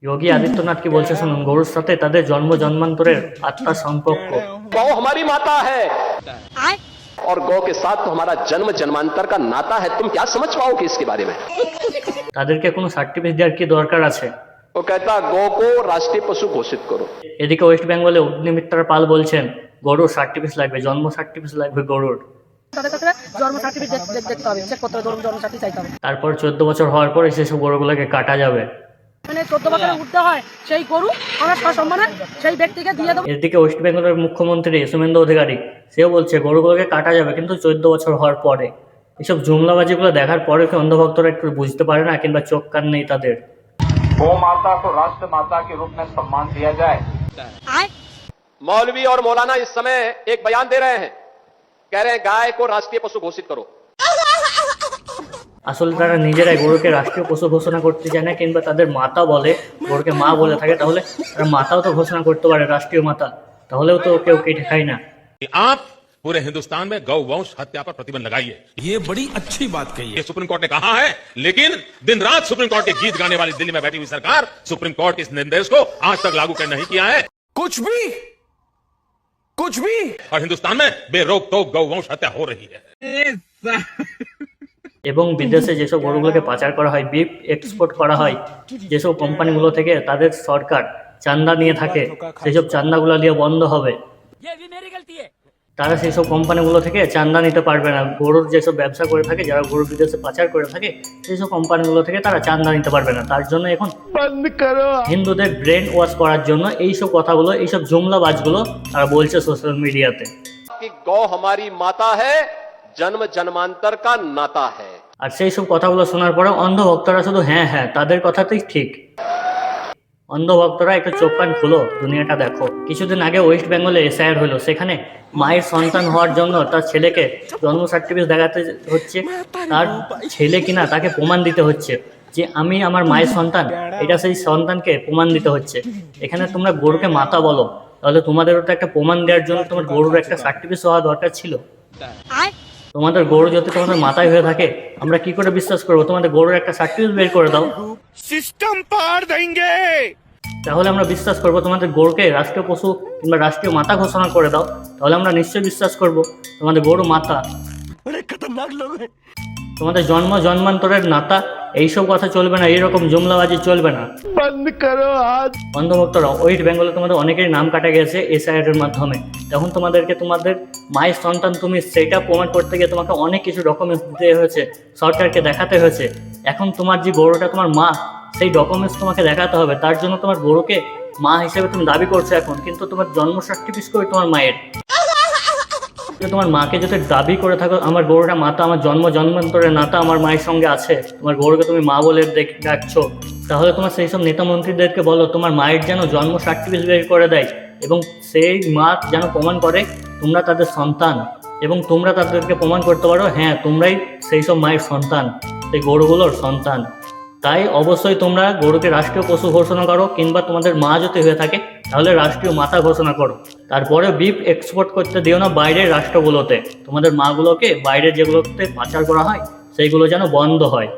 योगी आदित्यनाथ की বলছে শুনুন, গরুর সাথে তাদের জন্ম জন্মান্তরের আত্মার সম্পর্ক। गौ हमारी माता है और गौ के साथ तो हमारा जन्म जन्मांतर का नाता है। तुम क्या समझ पाओगे इसके बारे में? তাদেরকে কোনো সার্টিফিকেট দেওয়ার কি দরকার আছে? वो कहता गौ को राष्ट्रीय पशु घोषित करो। এদিকে ওয়েস্ট বেঙ্গলে অগ্নিমিত্রা পাল বলছেন গরুর সার্টিফিকেট লাগবে, জন্ম সার্টিফিকেট লাগবে গরুর। তারপর 14 বছর হওয়ার পরে সেসব গরুগুলোকে কাটা যাবে। এদিকে ওয়েস্ট বেঙ্গলের মুখ্যমন্ত্রী শুভেন্দু অধিকারী সেও বলছে গরুগুলোকে কাটা যাবে, কিন্তু 14 বছর হওয়ার পরে। এসব জুমলাবাজিগুলো দেখার পরে কি অন্ধভক্তরা একটু বুঝতে পারে না, কিংবা চোখ কান নেই তাদের? गौ माता को राष्ट्र माता के रूप में सम्मान दिया जाए। मौलवी और मौलाना इस समय एक बयान दे रहे हैं, कह रहे हैं गाय को राष्ट्रीय पशु घोषित करो। আসলে তারা নিজেরাই গরুকে রাষ্ট্রীয় পশু ঘোষণা করতে চায় না, কিংবা তাদের মাতা বলে, গরুকে মা বলে থাকে, তাহলে তারা মাতাও তো ঘোষণা করতে পারে, রাষ্ট্রীয় মাতা। তাহলেও তো কেউ কেটে খায় না। आप पूरे हिंदुस्तान में गौ वंश हत्या पर प्रतिबंध लगाइए। ये बड़ी अच्छी बात कही है। ये सुप्रीम कोर्ट ने कहा है, लेकिन दिन रात सुप्रीम कोर्ट के गीत गाने वाली दिल्ली में बैठी हुई सरकार सुप्रीम कोर्ट के इस निर्देश को आज तक लागू कर नहीं किया है। कुछ भी और हिंदुस्तान में बेरोक टोक गौ वंश हत्या हो रही है। এবং বিদেশে যেসব গরুগুলোকে পাচার করা হয়, বিফ এক্সপোর্ট করা হয়, যেসব কোম্পানিগুলো থেকে তাদের সরকার চাঁদা নিয়ে থাকে, সেসব চাঁদাগুলো নিয়ে বন্ধ হবে। তারা সেই সব কোম্পানিগুলো থেকে চাঁদা নিতে পারবে না। গরুর যেসব ব্যবসা করে থাকে, যারা গরু বিদেশে পাচার করে থাকে, সেই সব কোম্পানিগুলো থেকে তারা চাঁদা নিতে পারবে না। তার জন্য এখন হিন্দুদের ব্রেন ওয়াশ করার জন্য এইসব কথাগুলো, এইসব জুমলাবাজগুলো তারা বলছে সোশ্যাল মিডিয়াতে। कि गौ हमारी माता है, जन्म जन्मांतर का नाता है। আর সেই সব কথাগুলো শোনার পরে অন্ধভক্তরা শুধু হ্যাঁ হ্যাঁ তাদের কথাতেই ঠিক। অন্ধভক্তরা একটু চোখ কান খুলো, দুনিয়াটা দেখো। কিছুদিন আগে ওয়েস্ট বেঙ্গলে এসআইআর হলো, সেখানে মায়ের সন্তান হওয়ার জন্য তার ছেলেকে জন্ম সার্টিফিকেট দেখাতে হচ্ছে। তার ছেলে কিনা তাকে প্রমাণ দিতে হচ্ছে যে আমি আমার মায়ের সন্তান, এটা সেই সন্তানকে প্রমাণ দিতে হচ্ছে। এখানে তোমরা গরুকে মাতা বলো, তাহলে তোমাদেরও তো একটা প্রমাণ দেওয়ার জন্য তোমার গরুর একটা সার্টিফিকেট হওয়া দরকার ছিল। তোমাদের গরু যদি তোমাদের মাথায় হয়ে থাকে, আমরা কি করে বিশ্বাস করবো? তোমাদের গরুর একটা সার্টিফিকেট বের করে দাও, सिस्टम पार देंगे। তাহলে আমরা বিশ্বাস করবো। তোমাদের গরুকে রাষ্ট্রীয় পশু কিংবা রাষ্ট্রীয় মাতা ঘোষণা করে দাও, তাহলে আমরা নিশ্চয়ই বিশ্বাস করবো তোমাদের গরু মাতা। তোমাদের জন্ম জন্মান্তরের নাতা, এইসব কথা চলবে না, এইরকম জুমলাবাজি চলবে না। অন্ধভক্তরা ওয়েস্ট বেঙ্গলে তোমাদের অনেকেরই নাম কাটা গেছে এসআইআর এর মাধ্যমে। তখন তোমাদেরকে তোমাদের মায়ের সন্তান তুমি, সেটা প্রমাণ করতে গিয়ে তোমাকে অনেক কিছু ডকুমেন্টস দিতে হয়েছে, সরকারকে দেখাতে হয়েছে। এখন তোমার যে গরুটা তোমার মা, সেই ডকুমেন্টস তোমাকে দেখাতে হবে। তার জন্য তোমার গরুকে মা হিসেবে তুমি দাবি করছো এখন, কিন্তু তোমার জন্ম সার্টিফিকেট করে তোমার মায়ের। তোমার মাকে যদি দাবি করে থাকো আমার গরুটা মাতা, আমার জন্ম জন্মান্তরের নাতা আমার মায়ের সঙ্গে আছে, তোমার গরুকে তুমি মা বলে ডাকছো, তাহলে তোমার সেই সব নেতা মন্ত্রীদেরকে বলো তোমার মায়ের যেন জন্ম সার্টিফিকেট বের করে দেয়, এবং সেই মা যেন প্রমাণ করে তোমরা তাদের সন্তান, এবং তোমরা তাদেরকে প্রমাণ করতে পারো হ্যাঁ তোমরাই সেই সব মায়ের সন্তান, সেই গরুগুলোর সন্তান। তাই অবশ্যই তোমরা গরুকে রাষ্ট্রীয় পশু ঘোষণা করো, কিংবা তোমাদের মা যদি হয়ে থাকে তাহলে রাষ্ট্রীয় মাতা ঘোষণা করো। তারপরে বিফ এক্সপোর্ট করতে দিও না বাইরের রাষ্ট্রগুলোতে। তোমাদের মাগুলোকে বাইরের যেগুলোতে পাচার করা হয় সেইগুলো যেন বন্ধ হয়।